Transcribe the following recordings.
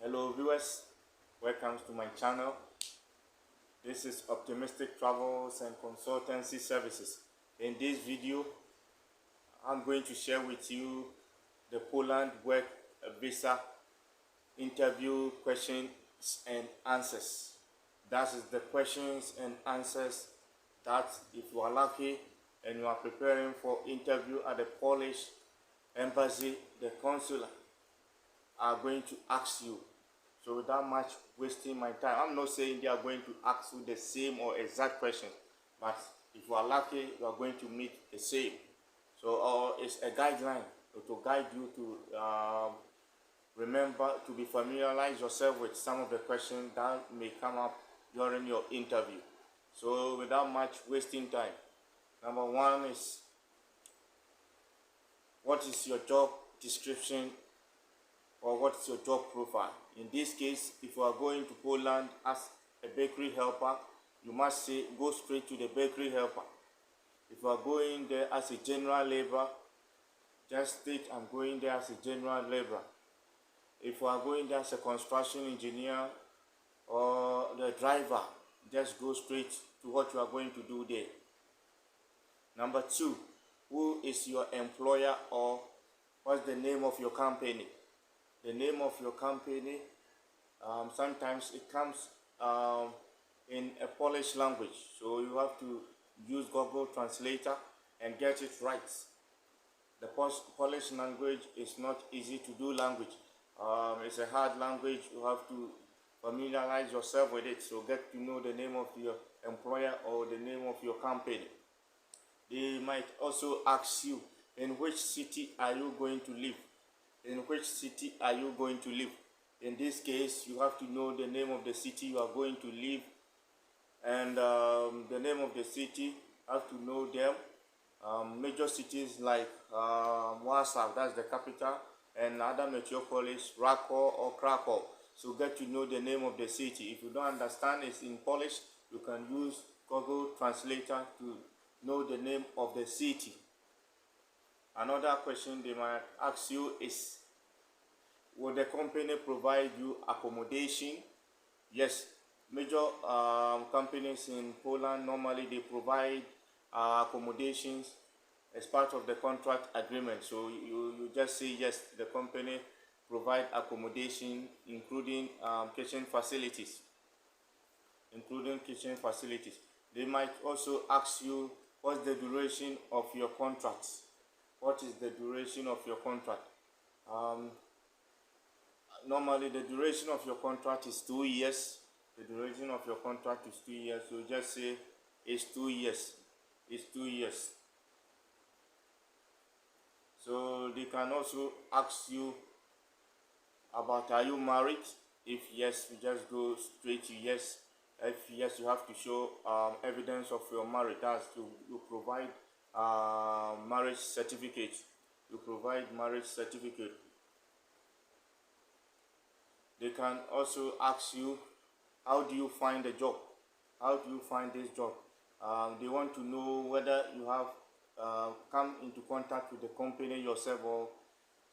Hello viewers, welcome to my channel. This is Optimistic Travels and Consultancy Services. In this video, I'm going to share with you the Poland work visa interview questions and answers. That is the questions and answers that if you are lucky and you are preparing for interview at the Polish embassy, the consulate are going to ask you. So without much wasting my time, I'm not saying they are going to ask you the same or exact question, but if you are lucky, you are going to meet the same. So it's a guideline to guide you to remember to be familiarize yourself with some of the questions that may come up during your interview. So without much wasting time, number one is, what is your job description or what's your job profile? In this case, if you are going to Poland as a bakery helper, you must say go straight to the bakery helper. If you are going there as a general laborer, just state I'm going there as a general laborer. If you are going there as a construction engineer or the driver, just go straight to what you are going to do there. Number two, who is your employer or what's the name of your company? The name of your company, sometimes it comes in a Polish language, so you have to use Google Translator and get it right. The Polish language is not easy to do language. It's a hard language. You have to familiarize yourself with it, so get to know the name of your employer or the name of your company. They might also ask you, in which city are you going to live? In which city are you going to live? In this case, you have to know the name of the city you are going to live, and the name of the city, have to know them. Major cities like Warsaw, that's the capital, and other metropolis, Krakow or Krakow. So get to know the name of the city. If you don't understand it's in Polish, you can use Google Translator to know the name of the city. Another question they might ask you is, will the company provide you accommodation? Yes, major companies in Poland, normally they provide accommodations as part of the contract agreement. So you just say yes, the company provide accommodation, including kitchen facilities. They might also ask you, what's the duration of your contract? What is the duration of your contract? Normally the duration of your contract is 2 years. The duration of your contract is 2 years. So just say it's 2 years. It's 2 years. So they can also ask you about, are you married? If yes, you just go straight to yes. If yes, you have to show evidence of your marriage. That's to you provide marriage certificate. You provide marriage certificate. They can also ask you, how do you find a job? How do you find this job? They want to know whether you have come into contact with the company yourself, or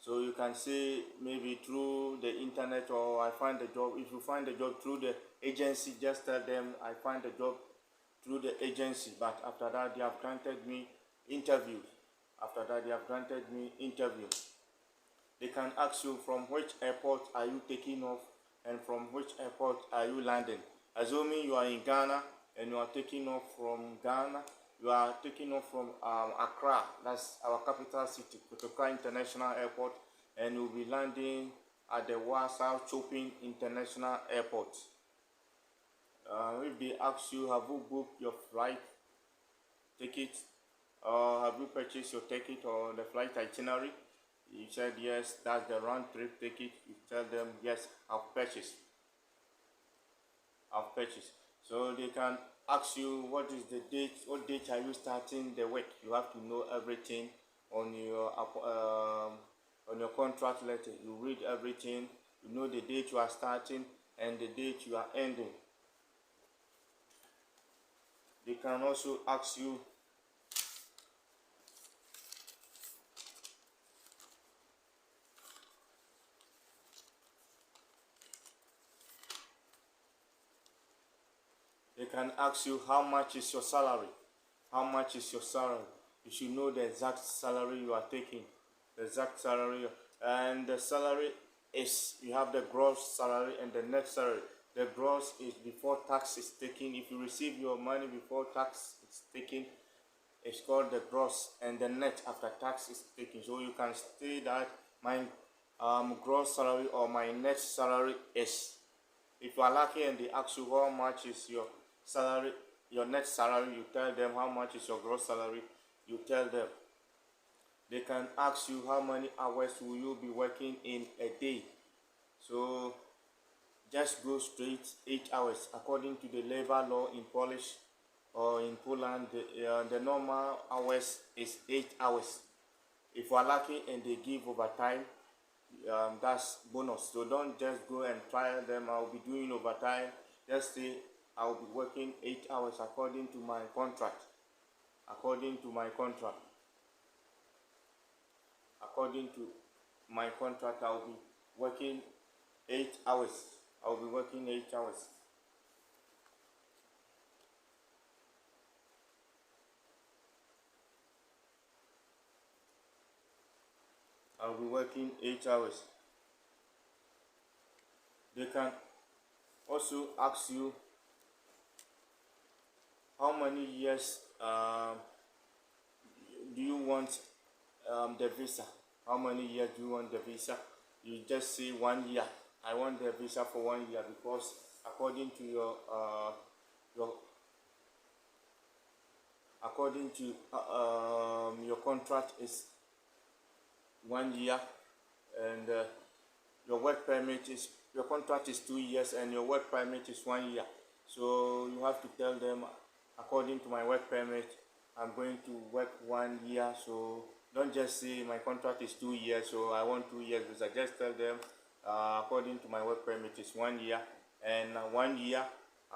so you can say maybe through the internet, or I find a job. If you find a job through the agency, just tell them I find a job through the agency, but after that they have granted me interview. They can ask you, from which airport are you taking off and from which airport are you landing? Assuming you are in Ghana and you are taking off from Ghana, you are taking off from Accra, that's our capital city, Kotoka International Airport, and you'll be landing at the Warsaw Chopin International Airport. If they ask you, have you booked your flight ticket, or have you purchased your ticket or the flight itinerary? You said yes, that's the round trip ticket. You tell them yes, I've purchased. So they can ask you, what is the date? What date are you starting the work? You have to know everything on your contract letter. You read everything. You know the date you are starting and the date you are ending. They can also ask you, can ask you how much is your salary. How much is your salary? You should know the exact salary you are taking. The exact salary, and the salary is, you have the gross salary and the net salary. The gross is before tax is taken. If you receive your money before tax is taken, it's called the gross, and the net after tax is taken. So you can say that my gross salary or my net salary is. If you are lucky and they ask you how much is your salary, your net salary, you tell them. How much is your gross salary, you tell them. They can ask you how many hours will you be working in a day. So just go straight 8 hours. According to the labor law in Polish or in Poland, the normal hours is 8 hours. If you are lucky and they give overtime, that's bonus. So don't just go and try them. I'll be doing overtime. Just say I'll be working 8 hours according to my contract. According to my contract. According to my contract, I'll be working 8 hours. I'll be working 8 hours. I'll be working 8 hours. They can also ask you how many years do you want the visa. How many years do you want the visa? You just say 1 year. I want the visa for 1 year, because according to your your contract is 1 year, and your work permit is, your contract is 2 years and your work permit is 1 year. So you have to tell them, according to my work permit, I'm going to work 1 year. So don't just say my contract is 2 years, so I want 2 years. Because I just tell them, according to my work permit is 1 year, and 1 year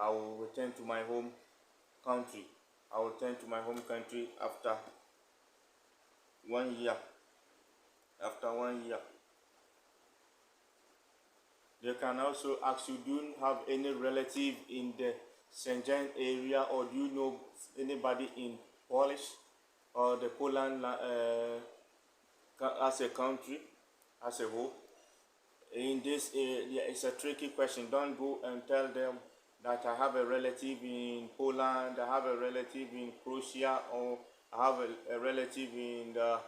I will return to my home country. I will return to my home country after 1 year. After 1 year. They can also ask you, do you have any relative in the Schengen area, or do you know anybody in Polish or the Poland as a country, as a whole? In this area, it's a tricky question. Don't go and tell them that I have a relative in Poland, I have a relative in Croatia, or I have a relative in the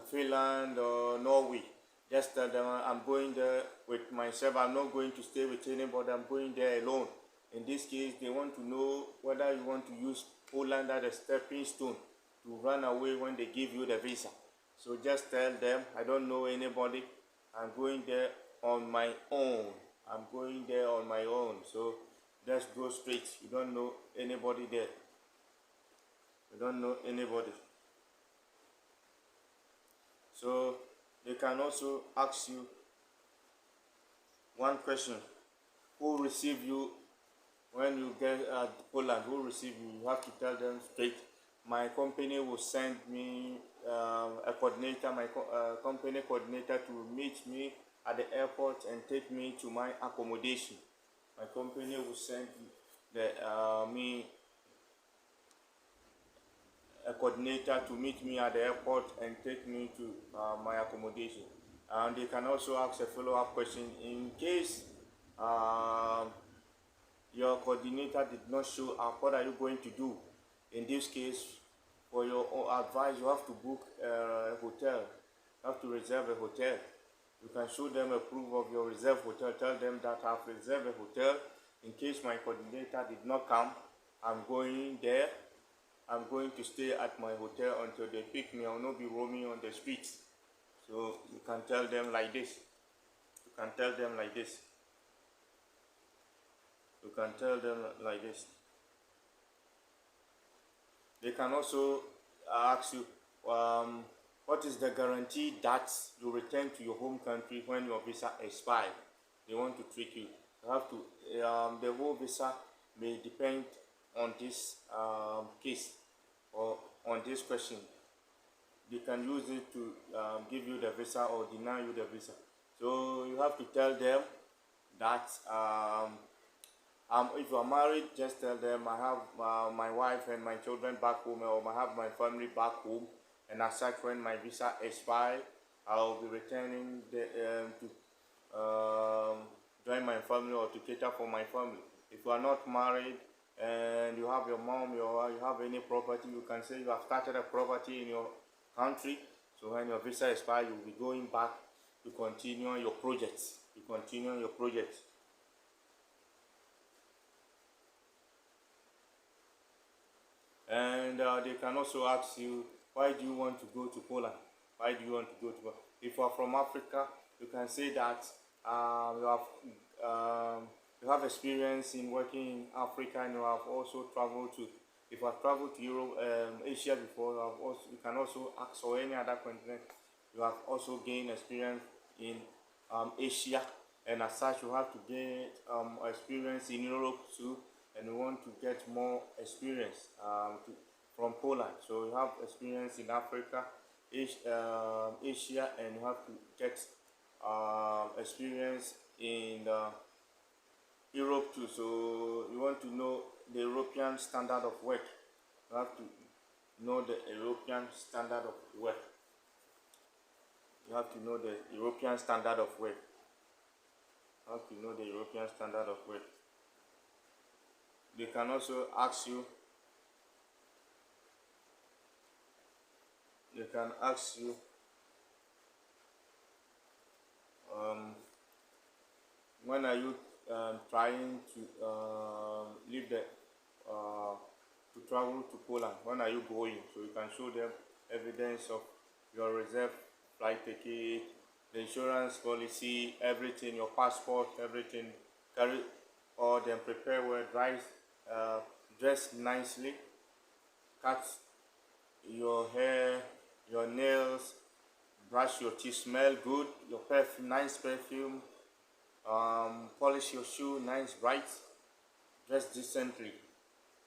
Finland or Norway. Just tell them I'm going there with myself. I'm not going to stay with anybody. I'm going there alone. In this case, they want to know whether you want to use Poland as a stepping stone to run away when they give you the visa. So just tell them, I don't know anybody. I'm going there on my own. I'm going there on my own. So just go straight. You don't know anybody there. You don't know anybody. So they can also ask you one question: who receive you when you get at Poland? Who receive you? You have to tell them straight. My company will send me a coordinator, my company coordinator, to meet me at the airport and take me to my accommodation. My company will send me a coordinator to meet me at the airport and take me to my accommodation. And they can also ask a follow-up question in case your coordinator did not show up. What are you going to do? In this case, for your own advice, you have to book a hotel. You have to reserve a hotel. You can show them a proof of your reserved hotel. Tell them that I've reserved a hotel. In case my coordinator did not come, I'm going there. I'm going to stay at my hotel until they pick me. I will not be roaming on the streets. So you can tell them like this. You can tell them like this. You can tell them like this. They can also ask you, what is the guarantee that you return to your home country when your visa expires? They want to trick you. You have to, the whole visa may depend on this case or on this question. They can use it to give you the visa or deny you the visa. So you have to tell them that If you are married, just tell them I have my wife and my children back home, or I have my family back home, and as such, when my visa expires, I'll be returning to join my family or to cater for my family. If you are not married and you have your mom, you have any property, you can say you have started a property in your country. So when your visa expires, you'll be going back to continue your projects. And they can also ask you, why do you want to go to Poland? Why do you want to go to Poland? If you are from Africa, you can say that you have experience in working in Africa, and you have also traveled to, if you have traveled to Europe, Asia before, you can also ask, or any other continent, you have also gained experience in Asia, and as such you have to gain experience in Europe too, and you want to get more experience from Poland. So you have experience in Africa, Asia, and you have to get experience in Europe too. So you want to know the European standard of work. You have to know the European standard of work. You have to know the European standard of work. You have to know the European standard of work. They can also ask you, when are you trying to leave the to travel to Poland? When are you going? So you can show them evidence of your reserved flight ticket, the insurance policy, everything, your passport, everything. Carry or then prepare well, dress nicely, cut your hair, your nails, brush your teeth, smell good, your perfume, nice perfume, polish your shoe, nice, bright, dress decently,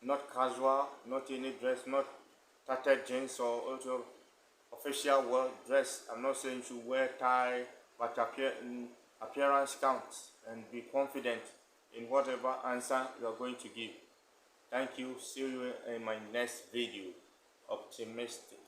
not casual, not any dress, not tattered jeans or also official well dress. I'm not saying you wear tie, but appearance counts, and be confident in whatever answer you are going to give. Thank you. See you in my next video. Optimistic.